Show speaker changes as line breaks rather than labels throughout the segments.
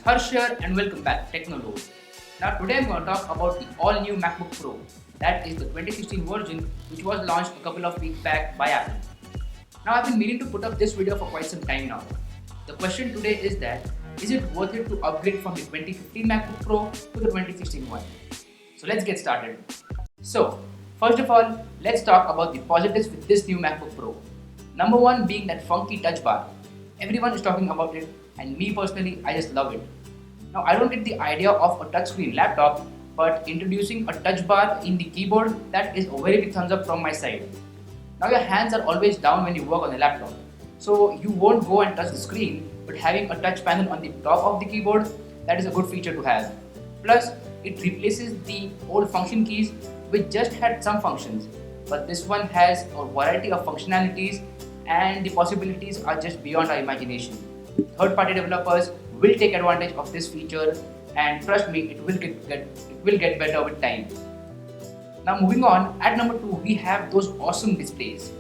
Harsh here and welcome back to Technolobe. Now today I'm going to talk about the all new MacBook Pro. That is the 2016 version which was launched a couple of weeks back by Apple. Now I've been meaning to put up this video for quite some time now. The question today is that is it worth it to upgrade from the 2015 MacBook Pro to the 2016 one? So let's get started. So first of all, let's talk about the positives with this new MacBook Pro. Number one being that funky touch bar. Everyone is talking about it and me personally I just love it. Now I don't get the idea of a touchscreen laptop, but introducing a touch bar in the keyboard, that is a very big thumbs up from my side. Now your hands are always down when you work on a laptop, so you won't go and touch the screen, but having a touch panel on the top of the keyboard, that is a good feature to have. Plus, it replaces the old function keys which just had some functions, but this one has a variety of functionalities and the possibilities are just beyond our imagination. Third-party developers will take advantage of this feature and trust me, it will get better with time. Now moving on, at number 2 we have those awesome displays.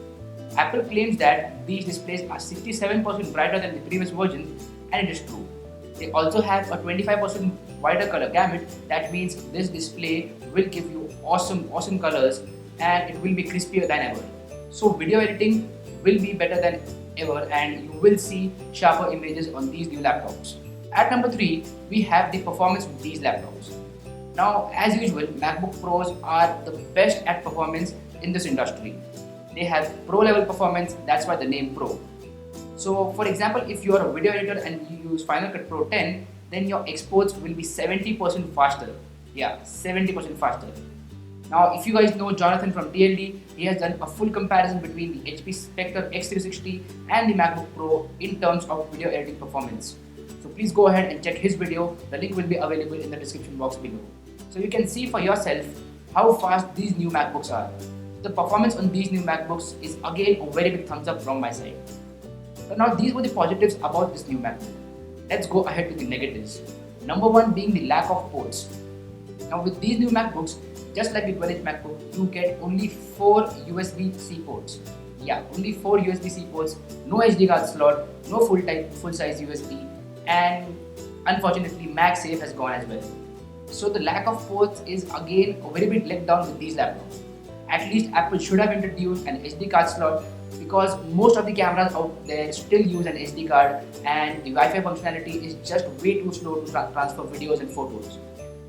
Apple claims that these displays are 67% brighter than the previous version, and it is true. They also have a 25% wider color gamut. That means this display will give you awesome colors and it will be crispier than ever. So video editing will be better than ever and you will see sharper images on these new laptops. At number 3, we have the performance with these laptops. Now, as usual, MacBook Pros are the best at performance in this industry. They have pro level performance, that's why the name Pro. So, for example, if you are a video editor and you use Final Cut Pro 10, then your exports will be 70% faster. Yeah, 70% faster. Now, if you guys know Jonathan from TLD, he has done a full comparison between the HP Spectre X360 and the MacBook Pro in terms of video editing performance. So please go ahead and check his video. The link will be available in the description box below. So you can see for yourself how fast these new MacBooks are. The performance on these new MacBooks is again a very big thumbs up from my side. So now these were the positives about this new MacBook. Let's go ahead to the negatives. Number 1 being the lack of ports. Now with these new MacBooks, just like the 12-inch MacBook, you get only 4 USB-C ports. Yeah, only 4 USB-C ports, no SD card slot, no full-size USB, and unfortunately MagSafe has gone as well. So the lack of ports is again a very big letdown with these laptops. At least Apple should have introduced an SD card slot because most of the cameras out there still use an SD card and the Wi-Fi functionality is just way too slow to transfer videos and photos.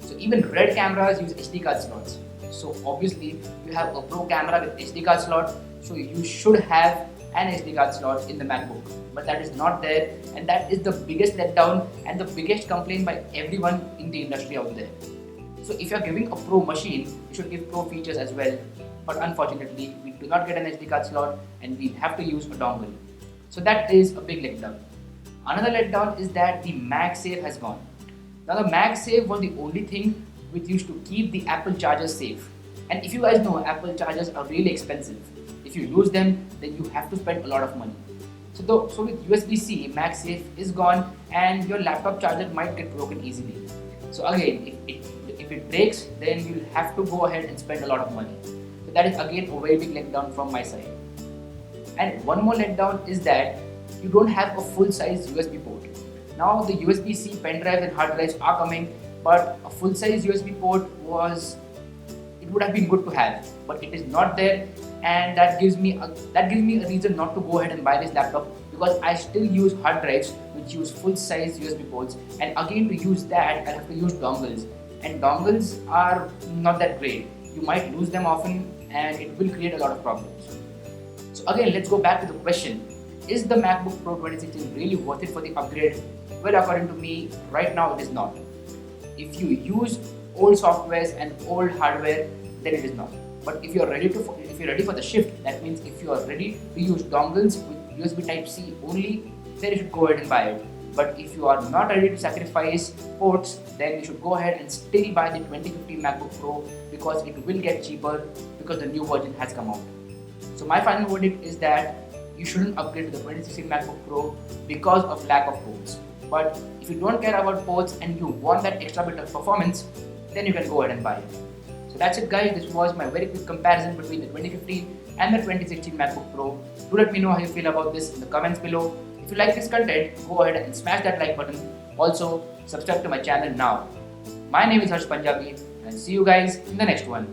So even Red cameras use SD card slots. So obviously you have a Pro camera with SD card slot, so you should have an SD card slot in the MacBook, but that is not there, and that is the biggest letdown and the biggest complaint by everyone in the industry out there. So if you are giving a Pro machine, you should give Pro features as well, but unfortunately we do not get an SD card slot and we have to use a dongle. So that is a big letdown. Another letdown is that the MagSafe has gone. Now the MagSafe was the only thing which used to keep the Apple chargers safe, and if you guys know, Apple chargers are really expensive. If you lose them, then you have to spend a lot of money. So with USB-C, MagSafe is gone and your laptop charger might get broken easily. So again, if it breaks, then you'll have to go ahead and spend a lot of money. So that is again a very big letdown from my side. And one more letdown is that you don't have a full-size USB port. Now the USB-C pen drives and hard drives are coming, but a full-size USB port would have been good to have, but it is not there, and that gives me a reason not to go ahead and buy this laptop, because I still use hard drives which use full-size USB ports, and again to use that I have to use dongles, and dongles are not that great. You might lose them often and it will create a lot of problems. So again, let's go back to the question, is the MacBook Pro 2016 really worth it for the upgrade? Well, according to me, right now it is not. If you use old softwares and old hardware, then it is not. But if you are ready for the shift, that means if you are ready to use dongles with USB Type-C only, then you should go ahead and buy it. But if you are not ready to sacrifice ports, then you should go ahead and still buy the 2015 MacBook Pro because it will get cheaper because the new version has come out. So my final verdict is that you shouldn't upgrade to the 2016 MacBook Pro because of lack of ports. But if you don't care about ports and you want that extra bit of performance, then you can go ahead and buy it. So that's it guys, this was my very quick comparison between the 2015 and the 2016 MacBook Pro. Do let me know how you feel about this in the comments below. If you like this content, go ahead and smash that like button. Also, subscribe to my channel now. My name is Harsh Punjabi and see you guys in the next one.